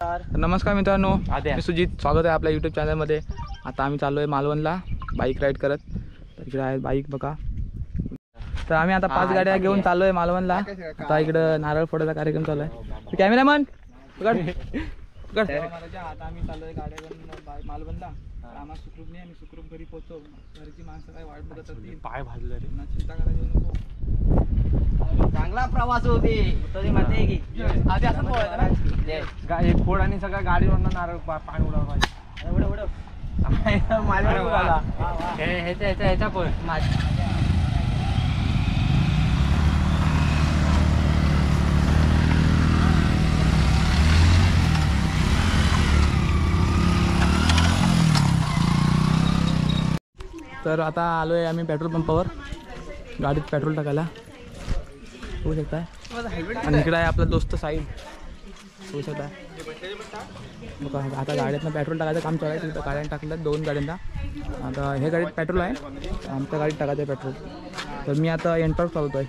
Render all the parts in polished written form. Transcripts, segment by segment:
नमस्कार मित्रांनो, मी सुजित. स्वागत आहे आपल्या यूट्यूब चॅनलमध्ये. आता आम्ही चाललो आहे मालवणला बाईक राईड करत. तर इकडे आहे बाईक बघा. तर आम्ही आता 5 गाड्या घेऊन चाललो आहे मालवणला. आता इकडं नारळ फोडायचा कार्यक्रम चालू आहे. कॅमेरामन आता आम्ही चाललो आहे गाड्या घेऊन मालवणला. आम्हाला सुखरूप नाही, आम्ही सुखरूप घरी पोहोचतो. घरची माणसं काय वाट बघत असतील. पाय भाजले रे ना, चिंता करायची नको. चांगला प्रवास होते तरी म्हणते की आधी असं बोलायचं ना, एक फोड आणि सगळ्या गाडीवरनं नारळ पाणी उडवलं पाहिजे. एवढं एवढं माझ्या उडाला ह्याच्या पण तर आता आलो आहे आम्ही पेट्रोल पंपावर गाडीत पेट्रोल टाकायला. होऊ शकता. आणि इकडे आहे आपला दोस्त साईड. होऊ शकता बघा. आता गाड्यातनं पेट्रोल टाकायचं काम चालू आहे. तिथं गाड्यानं टाकलं 2 गाड्यांना. आता हे गाडीत पेट्रोल आहे, आमच्या गाडीत टाकायचं आहे पेट्रोल. तर मी आता एंटर चालवतो आहे.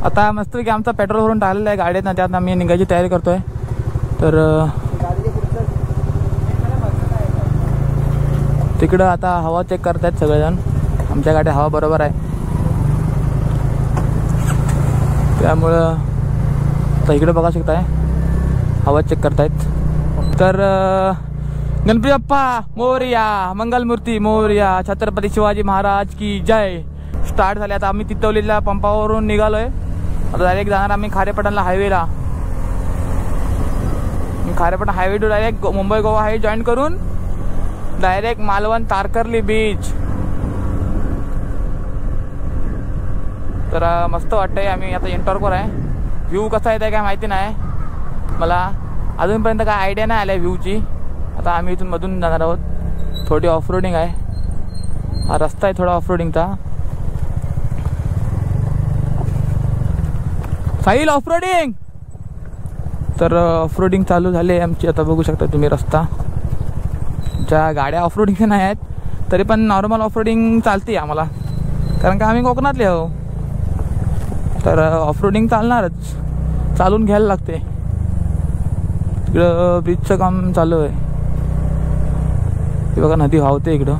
आता मस्तपैकी आमचा पेट्रोल भरून टाकलेला आहे गाडीत ना. त्यात आम्ही निघायची तयारी करतो आहे. तर तिकडं आता हवा चेक करतायत सगळेजण. आमच्या गाड्या हवा बरोबर आहे, त्यामुळं तर इकडे बघा शकताय हवा चेक करतायत. तर गणपती बाप्पा मोरया, मंगलमूर्ती मोरया, छत्रपती शिवाजी महाराज की जय. स्टार्ट झाले. आता आम्ही तितवलीला पंपावरून निघालोय. आता डायरेक्ट जाणार आम्ही खारेपाटणला हायवेला. Kharepatan highway to direct Mumbai Goa highway join करून डायरेक्ट मालवण तारकर्ली बीच. तर मस्त वाटतंय. आम्ही आता एंटॉर्कवर आहे. व्ह्यू कसा येत आहे काय माहिती नाही मला, अजूनपर्यंत काय आयडिया नाही आल्या व्ह्यूची. आता आम्ही इथून मधून जाणार आहोत. थोडी ऑफरोडिंग आहे. हा रस्ता आहे थोडा ऑफरोडिंगचा. साहिल ऑफरोडिंग. तर ऑफरोडिंग चालू झाली आमची. आता बघू शकता तुम्ही रस्ता. ज्या गाड्या ऑफरोडिंग नाही आहेत तरी पण नॉर्मल ऑफरोडिंग चालते आम्हाला, कारण का आम्ही कोकणातले आहो. तर ऑफरोडिंग चालणारच, चालून घ्यायला लागते. इकडं ब्रिजचं काम चालू आहे. हे बघा नदी वाहते इकडं.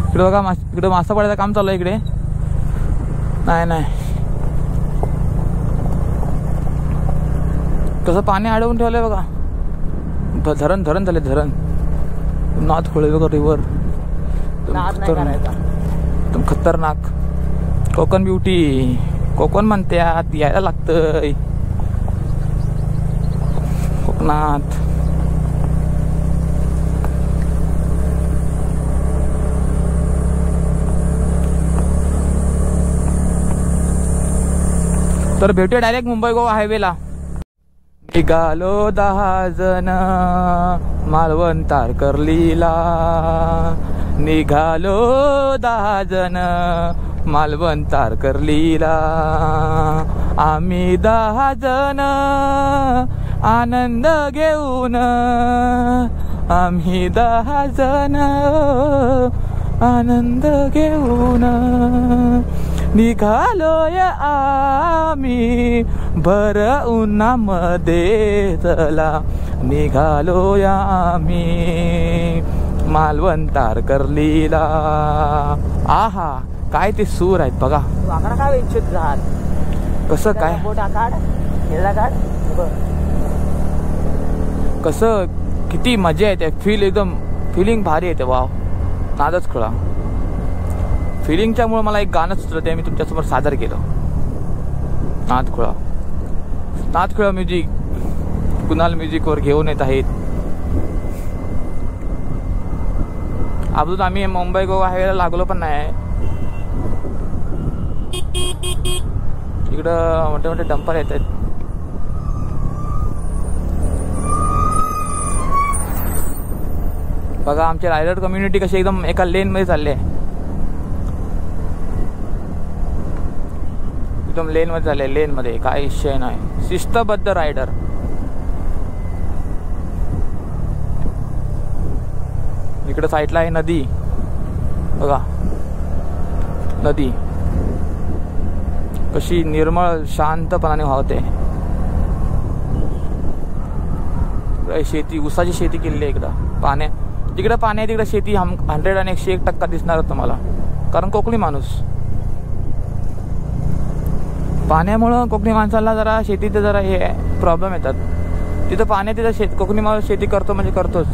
इकडं बघा इकडं मासा पडायचं काम चालू आहे इकडे. नाही कसं पाणी अडवून ठेवलंय बघा. धरण झाले. धरण नाथ खोळे बघा. रिव्हर एकदम खतरनाक. कोकण ब्युटी. कोकण म्हणतात, यायला लागतंय कोकणात. तर भेटूया डायरेक्ट मुंबई गोवा हायवेला. निघालो 10 जण मालवण तारकर्लीला. निघालो 10 जण मालवण तारकर्लीला. आम्ही 10 जण आनंद घेऊन. आम्ही 10 जण आनंद घेऊन निघालोय आम्ही भर उन्हामध्ये चला. निघालोय आम्ही मालवण तारकर्लीला. आहा काय ते सूर आहेत बघा. काय इच्छित झाड कसं काय कसं किती मजा येते. फिलिंग भारी येते. वाव नादच खळा. फिलिंगच्यामुळे मला एक गाणं सुचलं, ते मी तुमच्यासमोर सादर केलं. नाथखुळा म्युझिक कुणाल म्युझिकवर घेऊन येत आहेत. अजून आम्ही मुंबई गोवा हायवेला लागलो पण नाही. इकडं मोठे मोठे डंपर येत आहेत. बघा आमची रायडर कम्युनिटी कशी एकदम एका लेन मध्ये चालली आहे. एकदम लेन मध्ये झाले. लेन मध्ये काय विषय नाही. शिस्तबद्ध रायडर. इकडे साईडला आहे नदी बघा. नदी कशी निर्मळ शांतपणाने वाहते. शेती, ऊसाची शेती केलेली आहे इकडं. जिकडं पाणी आहे तिकडं शेती 100 आणि 101% दिसणारच तुम्हाला, कारण कोकणी माणूस. पाण्यामुळं कोकणी माणसाला जरा शेतीचं जरा हे प्रॉब्लेम येतात. तिथं पाणी तिथं कोकणी माणूस शेती करतो म्हणजे करतोच.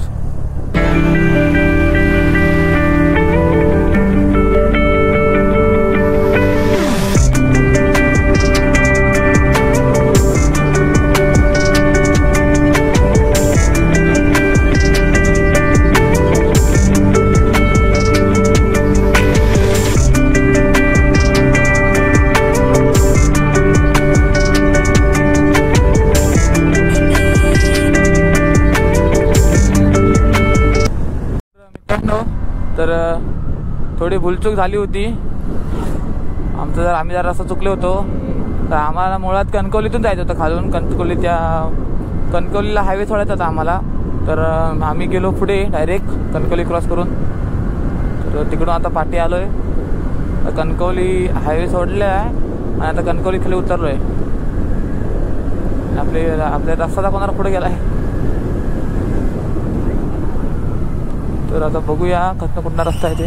तर थोडी भूलचूक झाली होती आमचं. आम्ही जरा रस्ता चुकलो होतो. तर आम्हाला मुळात कणकवलीतून जायचं होतं, खालून कणकवलीला हायवे सोडायचा होता आम्हाला. तर आम्ही गेलो पुढे डायरेक्ट कणकवली क्रॉस करून. तर तिकडून आता पाठी आलो आहे. कणकवली हायवे सोडले आहे आणि आता कणकवली खाली उतरलो आहे. आपल्या रस्ता दाखवणारा पुढे गेला आहे. तर आता बघूया कसं कुठला रस्ता आहे ते.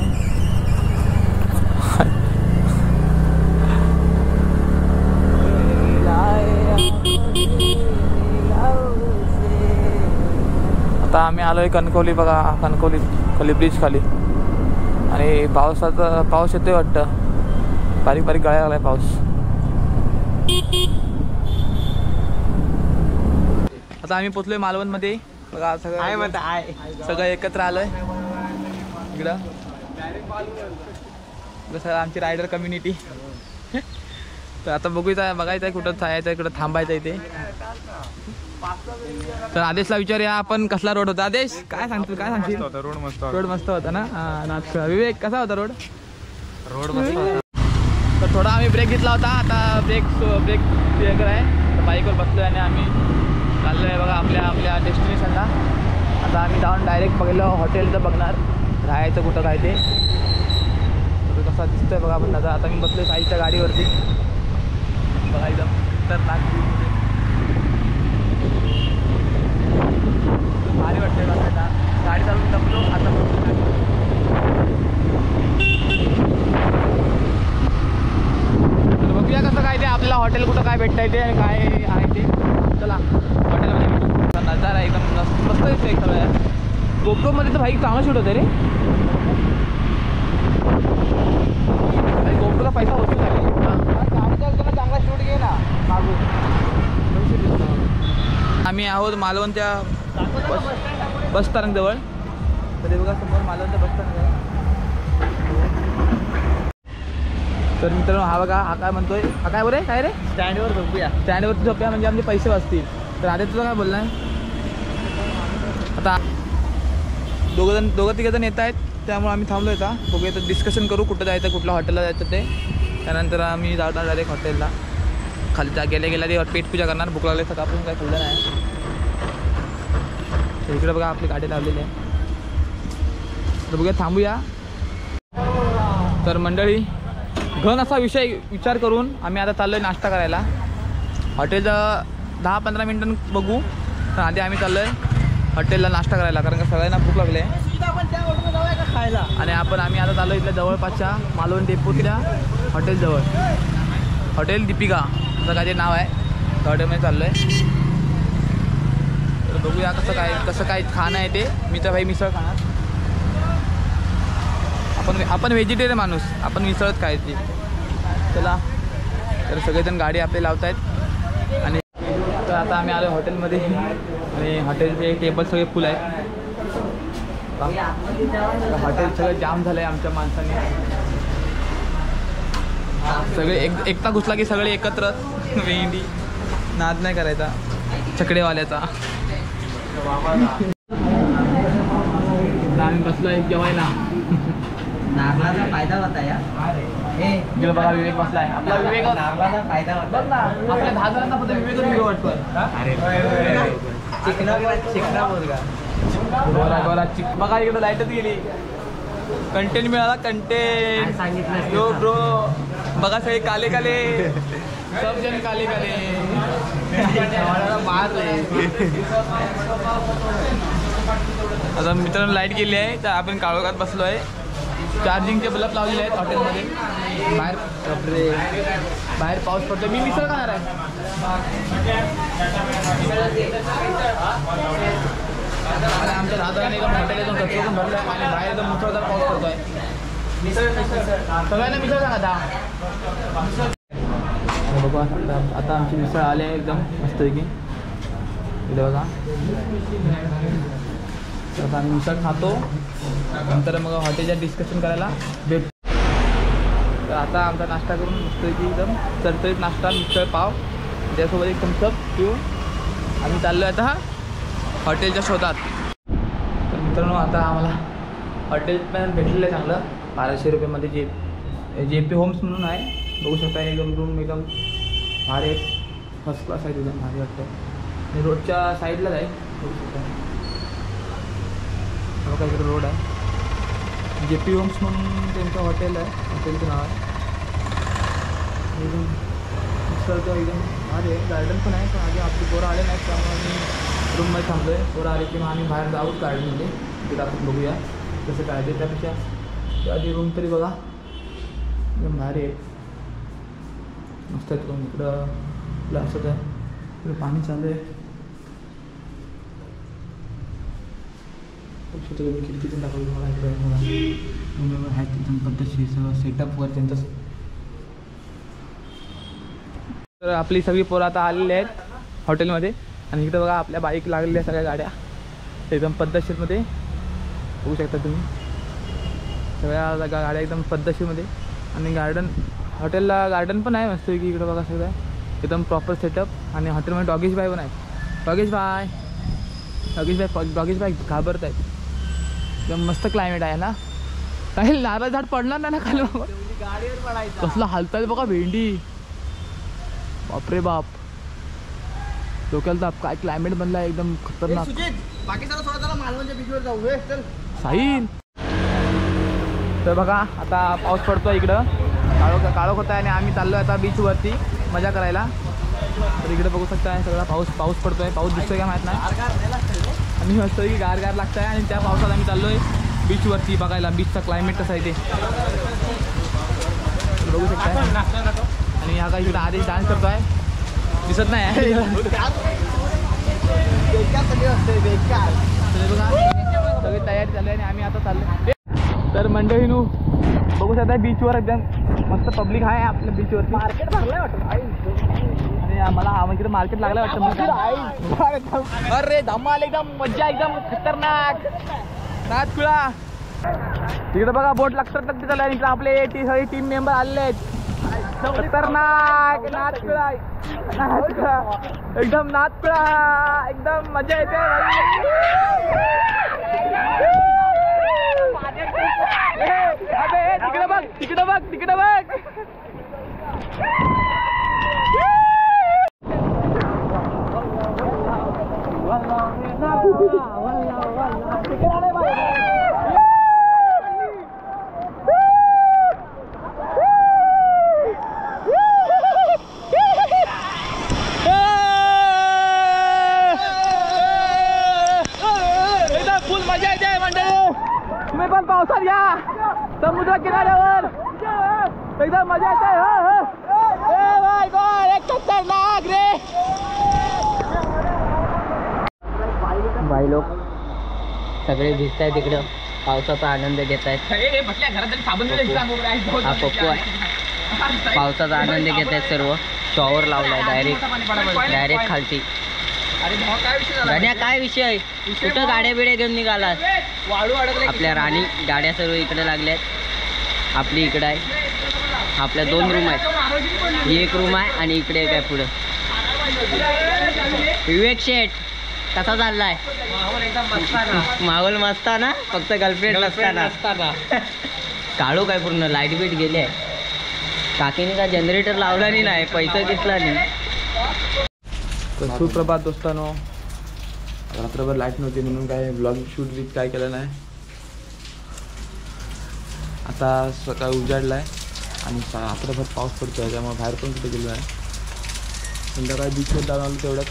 आता आम्ही आलोय कणकवली. बघा कणकवली खाली ब्रिज खाली. आणि पाऊस येतोय वाटतं. बारीक बारीक गळायला लागलाय पाऊस. आता आम्ही पोचलोय मालवणमध्ये. बघा सगळं एकत्र आलोय इकडं. सगळं आमची रायडर कम्युनिटी. तर आता बघायचं आहे कुठं जायचं, इकडं थांबायचं इथे. तर आदेशला विचारूया आपण कसला रोड होता. आदेश काय सांगशील? रोड मस्त होता ना. नाचखोळा. विवेक कसा होता रोड मस्त होता. तर थोडा आम्ही ब्रेक घेतला होता. आता ब्रेक क्लिअर आहे. तर बाईकवर बसलोय आणि आम्ही चाललोय बघा आपल्या डेस्टिनेशनला. आता आम्ही जाऊन डायरेक्ट पहिलं हॉटेलचं बघणार, राहायचं कुठं काय ते. कसा दिसतोय बघा आपण. आता मी बसलोय साईच्या गाडीवरती. बघा एकदम खतरनाक भारी वाटतंय बघायला. गाडी चालून जमलो आता. तर बघूया कसं काय ते आपल्याला हॉटेल कुठं काय भेटता येते आणि काय आहे ते. चला हॉटेलमध्ये भेटू. नजारा एकदम मस्त दिसतो एक सगळं. गोप्रोमध्ये तर भाई चांगला शूट होतं रे. गोप्रोला पैसा होतो चांगला शूट घे ना मागून. आम्ही आहोत मालवणच्या बस स्थानक जवळ. तर बघा समोर मालवणचं बस स्थानक आहे. तर मित्रांनो हा बघा, हा काय म्हणतोय, हा काय बरे काय रे, स्टँडवर झोपूया. स्टँडवरती झोपूया म्हणजे आमचे पैसे वाचतील. तर आधी तुझं काय बोलणं आहे? आता दोघं तिघं येत आहेत, त्यामुळे आम्ही थांबलो आता. बघूया तर डिस्कशन करू कुठं जायचं, कुठल्या हॉटेलला जायचं ते. त्यानंतर आम्ही जाणार डायरेक्ट हॉटेलला. खाली गेल्या ते पेटपूजा करणार. भूक लागली सकाळपासून काय खाल्लं नाही. तर इकडे बघा आपली गाडी लावलेली आहे. तर बघूया थांबूया. तर मंडळी घन असा विचार करून आम्ही आता चाललो आहे नाश्ता करायला. हॉटेलचं 10-15 मिनिटं बघू. तर आधी आम्ही चाललो आहे हॉटेलला नाश्ता करायला, कारण का सगळ्यांना भूक लागली आहे. खायला. आणि आम्ही आता चाललो इथल्या जवळपासच्या मालवण डेपोतल्या हॉटेलजवळ. हॉटेल दीपिका असं काय ते नाव आहे. त्या हॉटेलमध्ये चाललो आहे. तर बघूया कसं काय खाणं आहे ते. मी तर भाई मिसळ खाणार. आपण व्हेजिटेरियन माणूस, आपण मिसळच खायची. चला तर सगळेजण गाडी आपले लावत आहेत. आणि तर आता आम्ही आलो हॉटेलमध्ये आणि हॉटेलचे टेबल सगळे फुल आहेत. हॉटेल सगळं जाम झालं आहे आमच्या माणसाने. सगळे एकटा घुसला की सगळे एकत्र वेंडी. नाद नाही करायचा चकडेवाल्याचा. आम्ही बसलोय जेवायला. नारळाचा फायदा होता या. गेलो बघा विवेक बसलाय. आपला विवेक नारळाचा फायदा होता. बघ ना आपल्या 10 जणांना फक्त विवेकच व्हिडिओ वाटतो. चिकना मुलगा गोरा गोरा चिक. बघा इकडे लाईटच गेली. कंटेंट मिळाला कंटेंट. सांगितलं यो ब्रो बघा सगळे काले काले सब जण काले काले आता मित्रांनो लाईट गेली आहे तर आपण काळोखात बसलो आहे. चार्जिंगचे बल्ब लावलेले आहेत हॉटेलमध्ये. बाहेर पाऊस पडतो. मी मिसळ खाणार आहे. आमच्या दादाने एकदम हॉटेल कचरा पण भरलं आणि बाहेर एकदम मुसळधार पाऊस पडतोय. सगळ्यांना मिसळ सांगा. बघा आता आमची मिसळ आली आहे एकदम मस्तपैकी. इथे बघा आता आम्ही मिसळ खातो. नंतर मग हॉटेलच्या डिस्कशन करायला भेटतो. तर आता आमचा नाश्ता करून मस्तपैकी एकदम चरचरीत नाश्ता मिसळ पाव त्यासोबत एक थम्सअप पिऊन आम्ही चाललो आहे आता हॉटेलच्या शोधात. तर मित्रांनो आता आम्हाला हॉटेल पण भेटलेलं आहे चांगलं 1200 रुपयामध्ये. JP होम्स म्हणून आहे. बघू शकता एकदम रूम एकदम भारी आहेत. फर्स्ट क्लास आहे एकदम भारी वाटतं. आणि रोडच्या साईडलाच आहे. बघू शकता बघा इकडे रोड आहे. JP होम्स म्हणून त्यांचं हॉटेल आहे. हॉटेलचं नाव आहे. एकदम मिसळचं एकदम भारी आहे. गार्डन पण आहे पण आधी आपली पोरं आले नाहीत त्यामुळे आम्ही रूममध्ये थांबलो आहे. पोरं आले की मग आम्ही बाहेर जाऊच गार्डनमध्ये. तिथं आपण बघूया कसं काय ते. त्यापेक्षा आधी रूम तरी बघा एकदम भारी आहे. मस्त आहेत रूम. इकडं आपलं असंच आहे. इकडं पाणी चालू आहे. खिडकीतून दाखवलं तुम्हाला. इकडे मला आहेत एकदम पद्धतशीर सगळं सेटअप वगैरे त्यांचं. तर आपली सगळी पोरं आता आलेली आहेत हॉटेलमध्ये. आणि इकडं बघा आपल्या बाईक लागलेल्या सगळ्या गाड्या एकदम पद्धतशीरमध्ये बघू शकता तुम्ही. सगळ्या गाड्या एकदम पद्धतशीरमध्ये. आणि गार्डन हॉटेलला गार्डन पण आहे मस्त की. इकडं बघा सगळं एकदम प्रॉपर सेटअप. आणि हॉटेलमध्ये डॉगेश भाई पण आहे. डॉगेश भाई घाबरत आहेत. एकदम मस्त क्लायमेट आहे ना. काही नारळ झाड पडणार नाही ना खाली. गाडीवर पडायचं कसलं हालतात बघा भेंडी. बापरे बाप डोक्याला ताप. काय क्लायमेट बनला एकदम खतरनाक. बाकी सर्व सोडा मालवणच्या बीचवर जाऊ. चल साहिल. तर बघा आता पाऊस पडतो इकडं. काळोख होत आहे आणि आम्ही चाललो आहे आता बीचवरती मजा करायला. तर इकडे बघू शकता सगळा पाऊस पडतोय. पाऊस दिसतोय का माहीत नाही. आणि मस्त की गार लागत आहे. आणि त्या पावसात आम्ही चाललो आहे बीचवरती बघायला बीचचा क्लायमेट कसं आहे ते बघू शकता. आणि हा काय इकडे आधीच डान्स करतो आहे दिसत नाही. बघा सगळी तयारी चालू आहे आणि आम्ही आता चाललो. तर मंडळीनू बघू शकता बीचवर एकदम मस्त पब्लिक आहे आपल्या बीचवरती. मार्केट भरलंय वाटतं. आणि मला इकडे मार्केट लागलं वाटतं. अरे धमाल एकदम मज्जा एकदम खतरनाक नाचखुळा. तिकडे बघा बोट लागतात चालू आहे. इकडे आपले सगळे टीम मेंबर आलेले आहेत. खतरनाक नाचखुळा एकदम नाचखुळा एकदम मजा येते. तिकडे बघ तिकडे बघ तिकडे बघ. फुल मजा येते मंडळी. तुम्ही पण पावसात या समुद्र किनाऱ्यावर एकदम मजा येते. एक खतरनाक रे. बाई लोक सगळे दिसत आहेत तिकडं पावसाचा आनंद घेत आहेत. हा पप्पू आहे. पावसाचा आनंद घेत आहेत सर्व. शॉवर लावलाय डायरेक्ट खालती. काय विषय कुठं गाड्या बिड्या घेऊन निघालात. आपल्या राणी गाड्या सर्व इकडे लागल्यात. आपली इकडे आहे. आपल्या 2 रूम आहेत. ही एक रूम आहे आणि इकडे एक आहे पुढं. विवेक शेठ कसा चाललाय. माहोल मस्त ना. फक्त गर्लफ्रेंड नसताना. काळू काय पूर्ण लाईट बीट गेली आहे. काकीने का जनरेटर लावला नाही पैसा घेतला नाही. सुप्रभात दोस्तांनो. रात्रभर लाईट नव्हती म्हणून काय ब्लॉग शूट बीट काय केलं नाही. आता सकाळी उजाडला आहे आणि रात्रभर पाऊस पडतो आहे, त्यामुळे बाहेर पण कुठे गेलो आहे. संध्याकाळी बीचवर जाऊन आलो तेवढ्यात.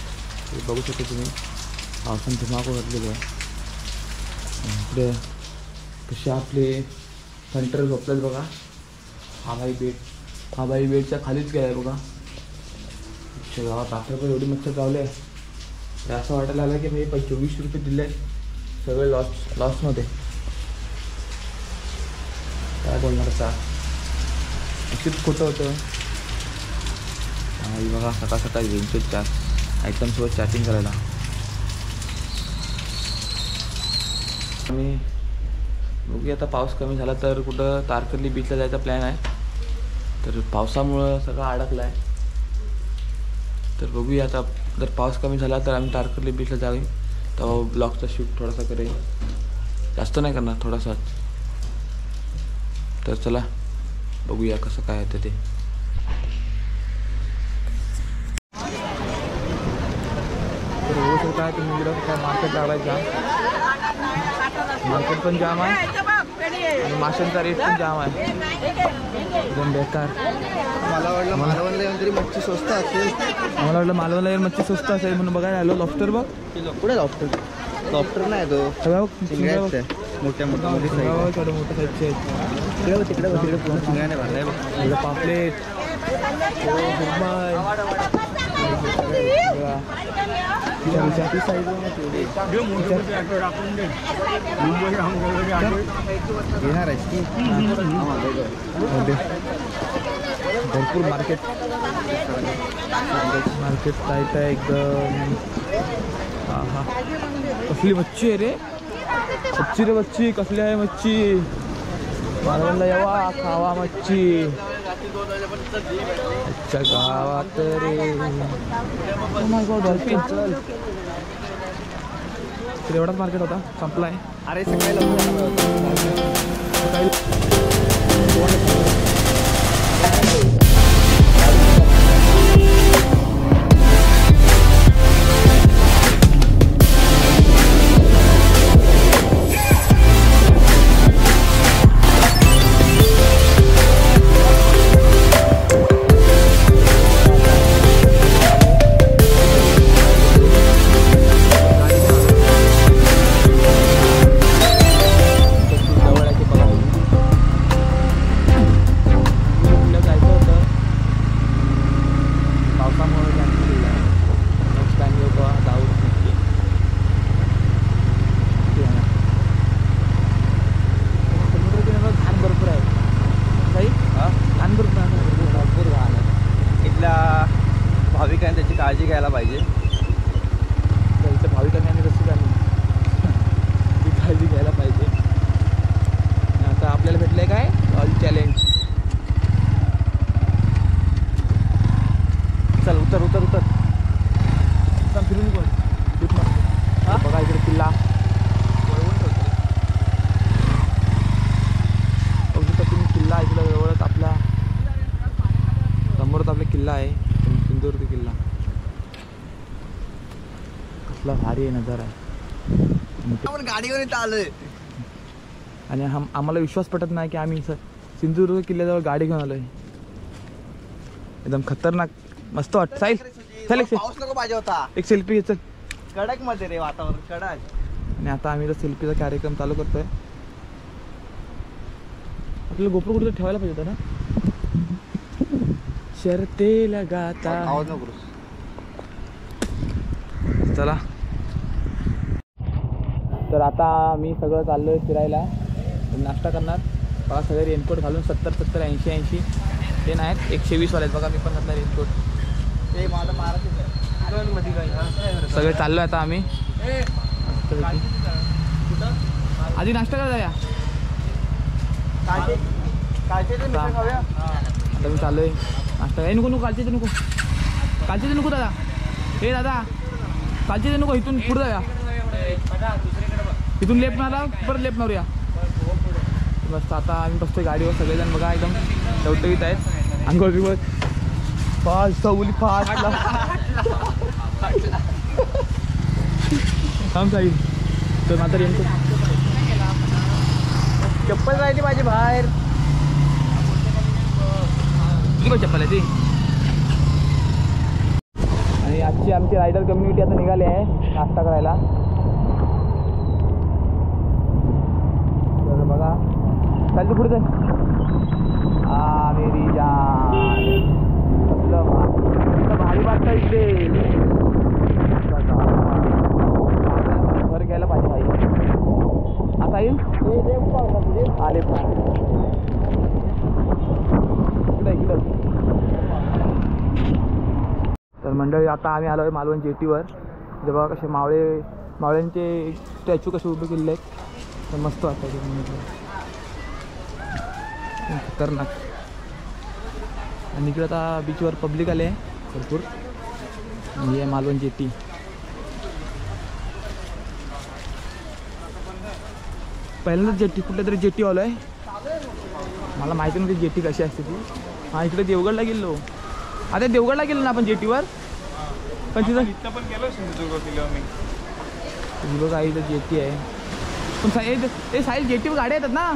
बघू शकता तुम्ही पावसाने धुमाकूळ घातलेलो आहे. इकडे कसे आपले हंटर झोपलेत बघा. हा बाई बेडच्या खालीच गेला आहे बघा. गावात रात्रभर एवढी मच्छर चावले तर असं वाटायला आलं की भाई 24 रुपये दिले सगळे लॉसमध्ये. काय बोलणार आता, अशीच खोटं होतं. आणि बघा सकाळ सकाळी वेंचरच्या आयटमसोबत चॅटिंग करायला. आम्ही बघूया आता पाऊस कमी झाला तर कुठं तारकर्ली बीचला जायचा प्लॅन आहे. तर पावसामुळं सगळं अडकलं आहे. तर बघूया आता, जर पाऊस कमी झाला तर आम्ही तारकर्ली बीचला जाऊ. तेव्हा ब्लॉगचा शूट थोडासा करेल, जास्त नाही करणार, थोडासाच. तर चला बघूया कसं काय होतं ते. तर बघू शकता तुम्ही इकडं काय मार्केट लागायचा. मार्केट पण जाम आहे आणि माशांचा रेट पण जाम आहे, एकदम बेकार. मला वाटलं मालवणला येऊन तरी मच्छी स्वस्त असेल. मला वाटलं मालवणला येऊन मच्छी स्वस्त असेल म्हणून बघायला आलो. लॉबस्टर बघ, कुठे लॉबस्टर नाही तो चिंगळ्या मोठ्या मोठ्या मोठी साईज, मोठ्या साईजचे आहेत. तिकडे पूर्ण चिंगळ्याने भरलाय बघ. पापलेट, घेणार आहेस की भरपूर मार्केट टाईट आहे एकदम. हा हा, कसली मच्छी आहे रे, मच्छी रे मच्छी, कसली आहे मच्छी. मालवणला यावा खावा मच्छी अच्छा गावात रे. डॉल्फिन चल. तर एवढाच मार्केट होता, संपलाय. अरे सकाळी भाविकांनी त्याची काळजी घ्यायला पाहिजे. इथं भाविकांनी आणि रसिकांनी ती काळजी घ्यायला पाहिजे. आता आपल्याला भेटलंय काय ऑल चॅलेंज. चल उतर उतर उतर, फिरून कोण बघा इकडे किल्ला. तुम्ही किल्ला इकडे जवळच आपला समोरच आपला किल्ला आहे, सिंधुदुर्ग किल्ला. कसला भारी आहे नजारा आहे. आपण गाडीवर इथं आलोय आणि आम्हाला विश्वास पटत नाही की आम्ही सिंधुदुर्ग किल्ल्याजवळ गाडी घेऊन आलोय. एकदम खतरनाक मस्त वाटत. साहिल चल पाऊस नको पाहिजे होता. एक सेल्फी घे चल. कडक मध्ये रे वातावरण कडक. आणि आता आम्ही तर सेल्फीचा कार्यक्रम चालू करतोय. आपल्याला गोप्रो कुठे ठेवायला पाहिजे होता ना. शर्ते लगाता. आवाज नको. चला तर आता मी सगळं चाललोय फिरायला, नाश्ता करणार. बघा सगळे रेनकोट घालून 70, 70, 80, 80 ते नाहीत 120 वाले आहेत बघा. मी पण घातला रेनकोट. ते मला सगळे चाललोय आता आम्ही. आधी नाश्ता करायला या. आता मी चाललोय नाश्ता. नको नको कालचे नको, कालचे नको दादा. हे दादा कालचे नको, इथून पुढे जाऊया. इथून लेफ्ट मारा, परत लेफ्ट मारूया. मस्त आता आम्ही बसतोय गाडीवर सगळेजण बघा, एकदम टवटवीत आहेत. अंघोळ बिघोळ फास्ट सवली फास्ट थांब जाईल तर मात्र रेनकोट चप्पल राहिली माझी बाहेर. किती चप्पल आहे ती. आणि आजची आमची रायडर कम्युनिटी आता निघाली आहे नाश्ता करायला. तर बघा चालतो पुढे जाय. मेरी जान भारी वाटतं इकडे. घर घ्यायला पाहिजे भाई. आता येईल आले पण इकडं. तर मंडळी आता आम्ही आलो आहे मालवण जेटीवर. जे बघा कसे मावळ्यांचे स्टॅच्यू कसे उभे केलेले आहेत. तर मस्त वाटतं खतरनाक. आणि इकडे आता बीचवर पब्लिक आले आहे भरपूर. ही आहे मालवण जेटी. पहिल्यांदाच जेटी कुठल्या तरी जेटी आलो आहे. मला माहिती नव्हती जेटी कशी असते ती. हां इकडे देवगडला गेलो. आता देवगडला गेलो ना आपण जेटीवर. पण तिथं पण गेलो सिंधुदुर्ग किलो मी. बघा इथं जेटी आहे. पण ते साईड जेटीवर गाड्या येतात ना.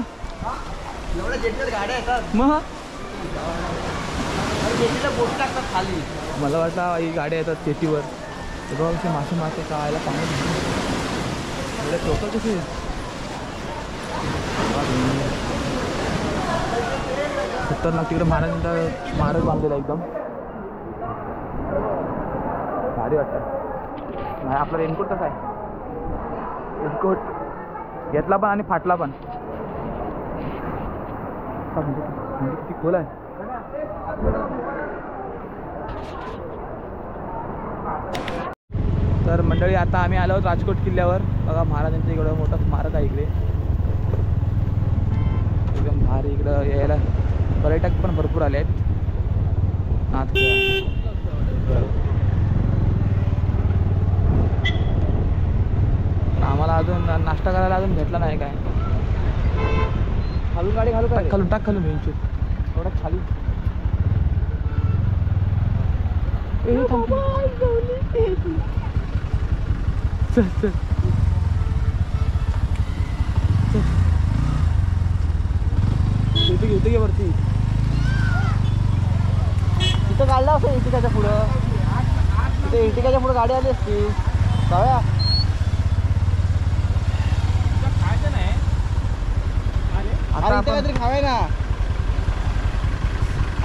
एवढ्या जेटीवर गाड्या येतात. मग जेटीला बोट टाकतात खाली. मला वाटलं ही गाड्या येतात जेटीवर. ते बघा कसे मासे मासे खायला पाणी लोकल कसे. खतरनाक. तिकडे महाराजांचा स्मारक बांधलेला एकदम भारी वाटतं. नाही आपला रेनकोट कसा आहे. रेनकोट घेतला पण आणि फाटला पण. म्हणजे किती खोल आहे. तर मंडळी आता आम्ही आलो आहोत राजकोट किल्ल्यावर. बघा महाराजांचं इकडं मोठं स्मारक आहे इकडे एकदम भारी. इकडं यायला पर्यटक पण भरपूर आले आहेत. आम्हाला अजून नाश्ता करायला अजून भेटला नाही काय. खालून गाडी घालू काय. खालून टाक. खालून इंचू थोडा खाली. चल चल घेते घे वरती. तिथं काढलं असं इटिकाच्या पुढं. तिथे इटिकाच्या पुढं गाडी आली असती. जाऊया. आता इथे काहीतरी खावाय ना.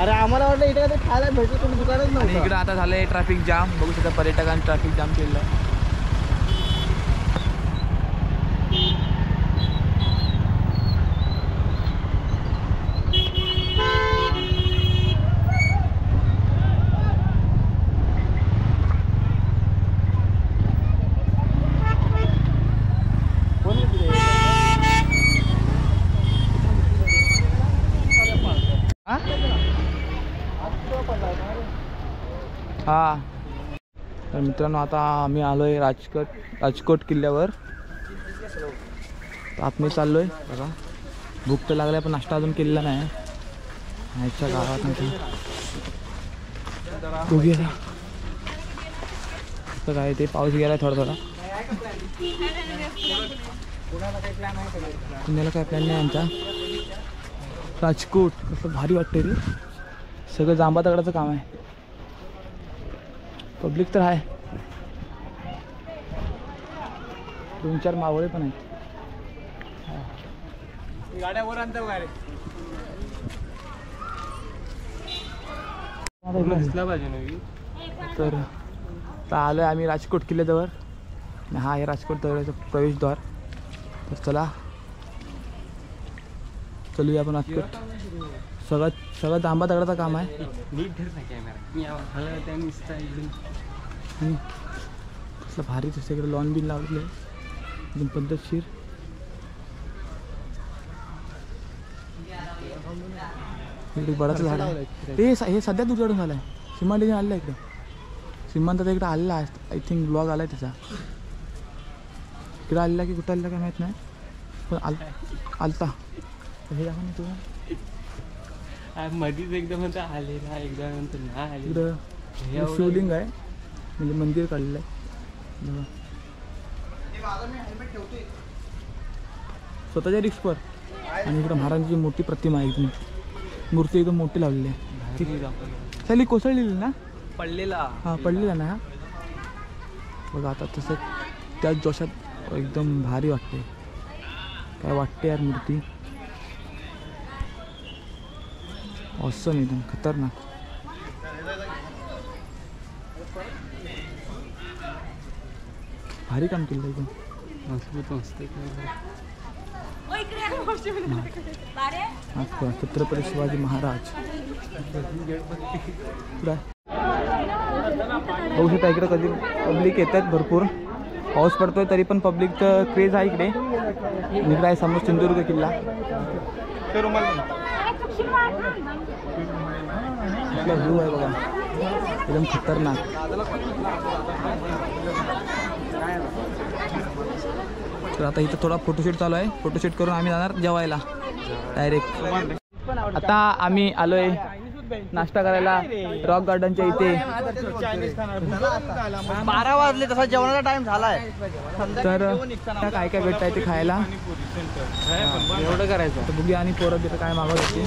अरे आम्हाला वाटलं इथे काहीतरी खायला भेटलं. तुम्ही दुकानच आणि नव्हतं. इकडं आता झालंय ट्रॅफिक जाम. बघू शकता पर्यटकांनी ट्रॅफिक जाम केलेलं आहे. हां तर मित्रांनो आता आम्ही आलो आहे राजकोट किल्ल्यावर. तर आत मी चाललो आहे. बघा भूक तर लागल्या पण नाश्ता अजून केलेला नाही. ह्याच्या गावात बघूया तर काय ते पाऊस गेला थोडा थोडा. पुण्याला काय प्लॅन नाही आमचा. राजकोट कसं भारी वाटते रे. सगळं जांबा दगडाचं काम आहे. पब्लिक तर आहे. 2-4 मावळे पण आहेत. गाड्या वर आणता काय तर आलो आहे आम्ही राजकोट किल्ल्याजवळ. हा आहे राजकोट दरवाजाचं प्रवेशद्वार. तर चलूया आपण राजकोट. सगळं जांबा दगडाचं काम आहे. कसलं भारी तसं इकडे लॉन बिन लावले एकदम पद्धतशीर. इकडे बराच झाड आहे. हे सध्या दुर्घटना झालं आहे. सीमांत आलेलं आहे इकडं. सीमांत इकडे आलेला आहे. आय थिंक ब्लॉग आला आहे त्याचा. इकडे आलेला की कुठं आलेला काय माहीत नाही पण आलता. हे दाखवा ना तुला. मधीच एकदम आलेला एकदम नाही. इकडं शिवलिंग आहे म्हणजे मंदिर काढलेलं आहे. स्वतःच्या रिस्कवर आणि इकडं महाराजांची मोठी प्रतिमा आहे एकदम, मूर्ती एकदम मोठी लावलेली आहे. चली कोसळलेली ना, पडलेला. हां पडलेला ना. बघा आता तसं त्याच जोशात एकदम भारी वाटते. काय वाटते यार मूर्ती, ऑसम एकदम खतरनाक. भारी काम केलं एकदम. छत्रपती शिवाजी महाराज. बघू शकता इकडे कधी पब्लिक येतात भरपूर. पाऊस पडतोय तरी पण पब्लिकचं क्रेज आहे इकडे. इकडे आहे समोर सिंधुदुर्ग किल्ला. इथला व्ह्यू आहे बघा एकदम खतरनाक. तर आता इथं थोडा फोटोशूट चालू आहे. फोटोशूट करून आम्ही जाणार जेवायला डायरेक्ट. आता आम्ही आलोय नाश्ता करायला रॉक गार्डनच्या इथे. 12 वाजले, तसा जेवणाचा टाइम झालाय. तर काय काय भेटत आहे ते खायला एवढं करायचं. तर बघूया. आणि पोरं तिथं काय मागवत होती.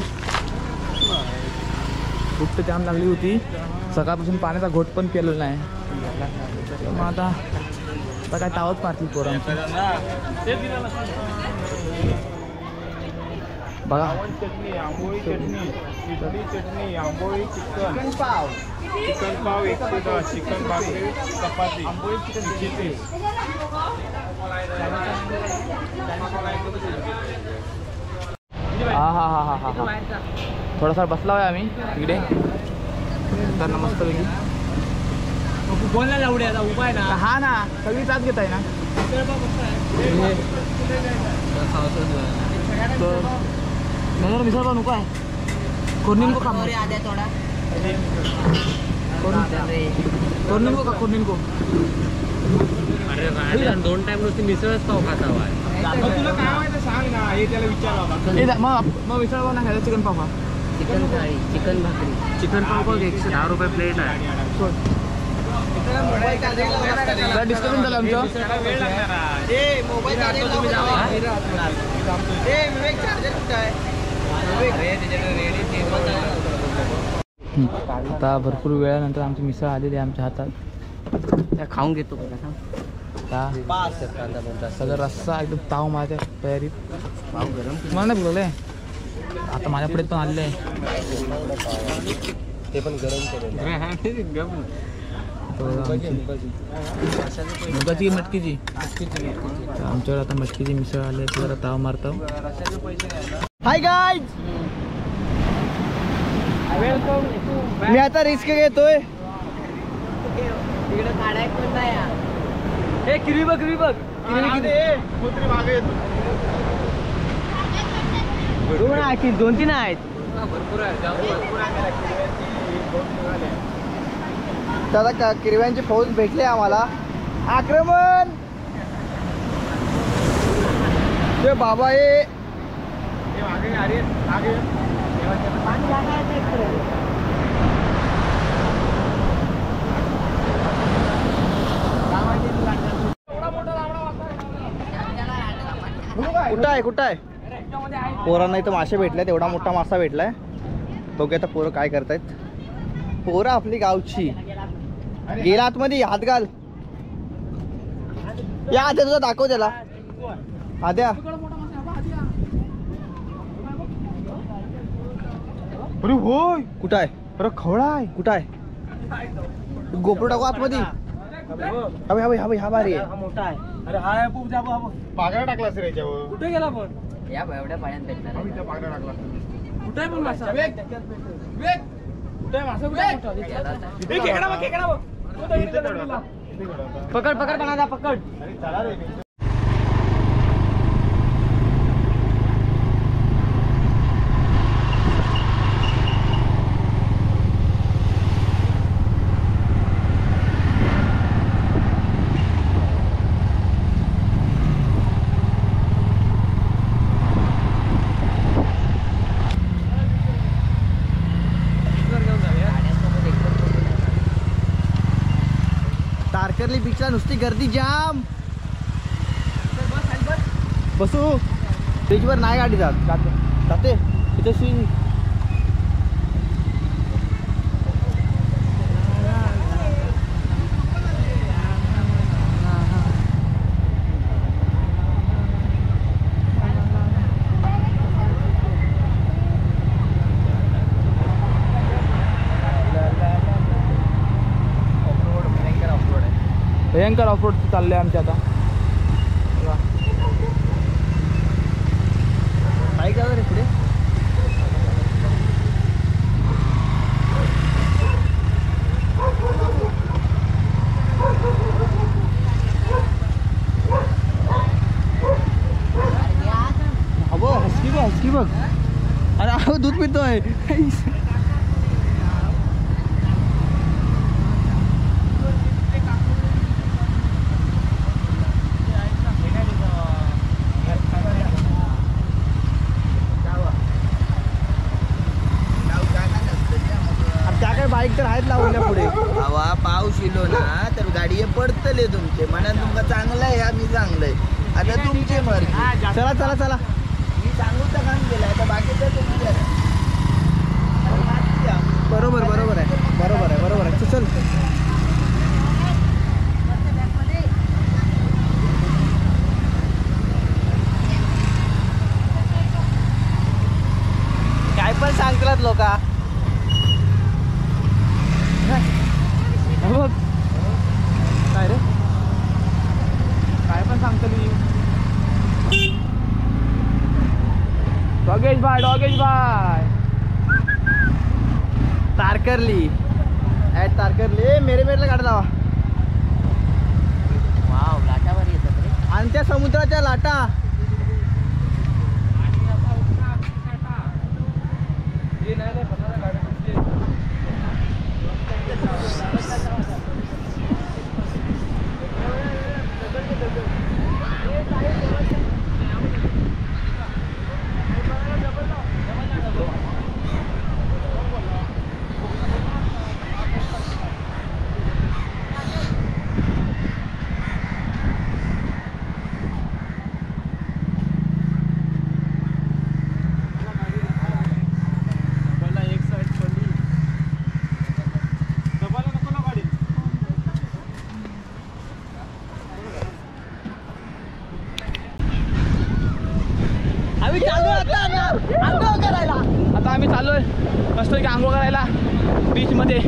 भूक तर जाम लागली होती. सकाळपासून पाण्याचा घोट पण केलेला नाही. मग आता काय तावच मारतील पोरं. बघा चटणी, आंबोळी चटणी, इडली चटणी, आंबोळी चिकन पाव, चिकन पाव 110, चिकन भाकरी, चपाती, आंबोळी चिकन हा. थोडासा बसला आहे आम्ही इकडे. तर मस्तपैकी बोलला लावडे आता उभा आहे ना. हा ना, सगळी तास घेत आहे ना. तर मिसळ पाव नको आहे. कोर्निंको का कोर्निंको का कोर्निंको. अरे 2 टाइम नुसती मिसळच पाव खाता हवा. तुला काय माहिती सांग ना, हे त्याला विचारा. मग मिसळ पाव नाही खायचा, चिकन पाव खा. चिकन थाळी, चिकन भाकरी, चिकन पाव बघ 110 रुपये प्लेट आहे. डिस्कशन झालं आमचं. आता भरपूर वेळानंतर आमची मिसळ आलेली आहे आमच्या हातात. त्या खाऊन घेतो का सगळं रस्सा एकदम ताव माझ्या तयारीत. मला नाही बोलवलं आहे. आता माझ्यापुढे पण आलेलं आहे. ते पण गरम केलेलं. मुगाची मटकीची. आमच्याकडे आता मटकीची मिसळ आली. जरा ताव मारतो. हाय गाईज, मी आता रिस्क घेतोय. हे किरवी बघ, किरवी बघ. कुत्री मागे येतो. 2 आहेत, 2-3 आहेत. दादा किरव्यांची फौज भेटली आम्हाला. आक्रमण. ते बाबा हे कुठं आहे पोरांना इथं मासे भेटलेत. एवढा मोठा मासा भेटलाय. बघूया आता पोरं काय करतायत. पोरं आपली गावची. गेला आतमध्ये, हात घाल. या आद्या, तुझा दाखव त्याला. आद्या अरे होय, कुठं आहे? अरे खवळा आहे. कुठं आहे? गोप्रो टाकू आतमध्ये. हवे हा भारी आहे. मोठा आहे. अरे हा पागडा टाकला असेल याच्यावर. कुठे गेला पण या एवढ्या पाण्यात भेटणार. पागडा टाकला. कुठे आहे पण मासा? पकड बनादा, पकड. अरे चला रे. तारकर्ली बीचला नुसती गर्दी जाम. बसू. ब्रिजवर नाही गाडी जात. जाते तिथे स्विंग. भयंकर ऑफरोड चाललंय आमच्या आता. बाईक जाऊ रे पुढे. अहो हसकी बघ. अरे अहो दूध पितोय. बाईक तर आहेत लावल्या पुढे. हवा पाऊस इलो ना तर गाडी पडतले तुमचे म्हणून तुमका चांगलं आहे आम्ही चांगलं आहे. आता तुमचे मर्जी. चला चला चला. मी सांगूचं काम केलं आता बाकीचं तुम्ही करा. बरोबर बरोबर आहे बरोबर आहे बरोबर आहे. चल काय पण सांगतात लोक. काय रे काय पण सांगतो मी. डॉगेश भाई तारकर्ली ॲट तारकर्ली. मेरेला गाडी लावा. वाव लाटावर येतात रे. आणि त्या समुद्राच्या लाटा. आता आम्ही चाललोय मस्त की आंघोळ करायला बीच मध्ये.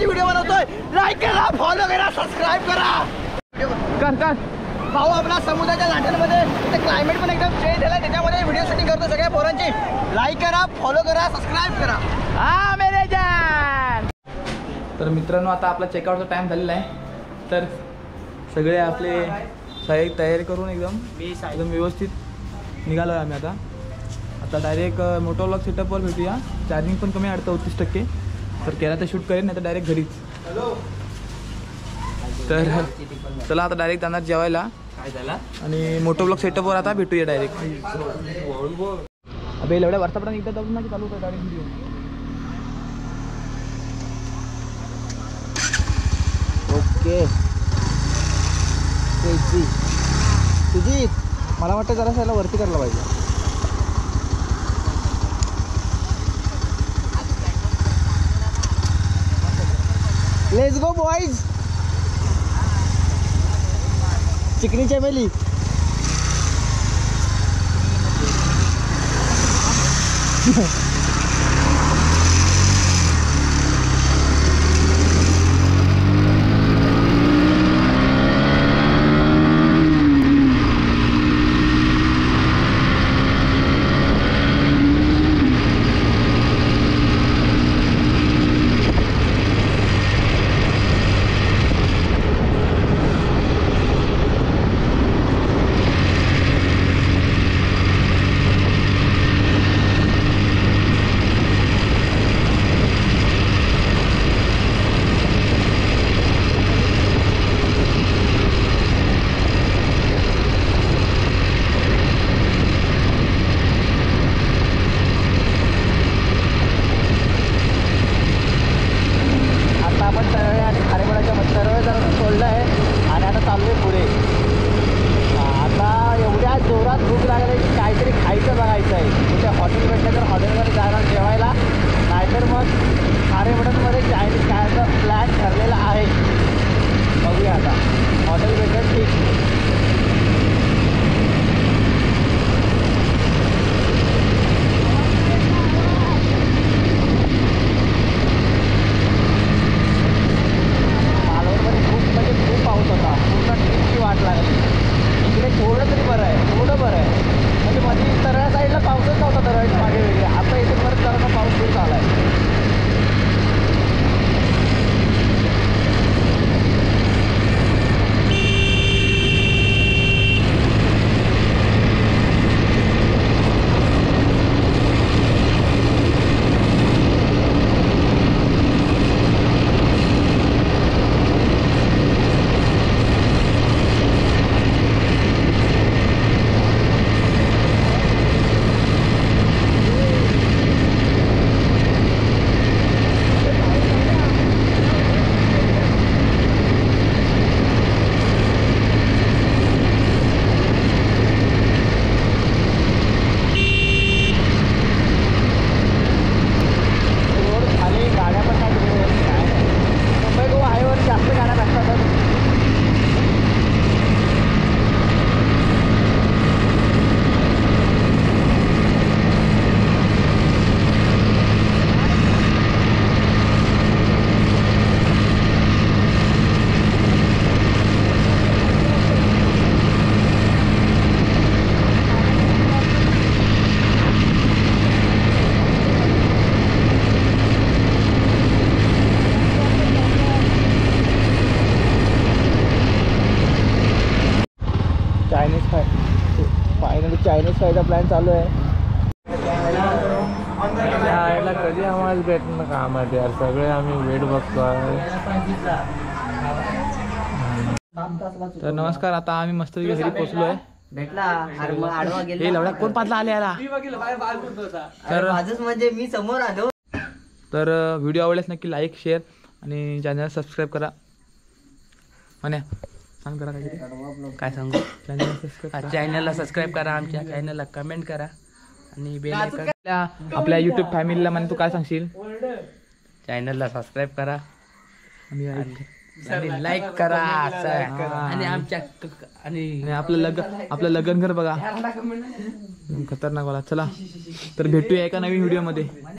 व्हिडिओ बनवतोय. लाईक करा, फॉलो करा, सबस्क्राईब करा. कर भाऊ आपला समुद्राच्या लाटांमध्ये क्लायमेट पण एकदम चेंज झाला. त्याच्यामध्ये व्हिडिओ शूटिंग करतो सगळ्या पोरांची. लाईक करा, फॉलो करा, सबस्क्राईब करा. हा मेरे जान. तर मित्रांनो आता आपला चेकआउटचा टाइम झालेला आहे. तर सगळे आपले तयारी करून एकदम व्यवस्थित निघालो आहे आम्ही. आता डायरेक्ट मोटो व्लॉग सेटअपवर भेटूया. चार्जिंग पण कमी आहे 38%. तर केला तर शूट करेन नाही तर डायरेक्ट घरीच. तर चला आता डायरेक्ट जाणार जेवायला. काय झाला आणि मोटो ब्लॉग सेटअपवर आता भेटूया डायरेक्ट. अबे एवढ्या वर्षापर्यंत एकदा जाऊन नाही चालू होतं डायरेक्ट व्हिडिओ. ओके तुझी मला वाटतं जरा त्याला वरती करायला पाहिजे. Let's go boys. चिकनी चमेली. चायनीज खायचा प्लॅन चालू आहे. यायला कधी आम्हाला भेटणं कामात यार, सगळे आम्ही वेट बघतोय. तर नमस्कार, आता आम्ही मस्त घरी पोहोचलो आहे. भेटला अरे मग आडवा हे गेला लवडा कोण पातला आले याला. तर माझंच म्हणजे मी समोर आलो. तर व्हिडिओ आवडल्यास नक्की लाईक शेअर आणि चॅनल सबस्क्राईब करा. म्हण्या सांग करा काय सांगू, चॅनलला सबस्क्राईब करा, आमच्या चॅनलला कमेंट करा आणि बेल आयकॉन आपल्या यूट्यूब फॅमिलीला म्हणे तू काय सांगशील. चॅनलला सबस्क्राईब करा आणि लाईक करा आणि आमच्या आणि आपलं लगन घर बघा खतरनाक वाला. चला तर भेटूया एका नवीन व्हिडिओ मध्ये.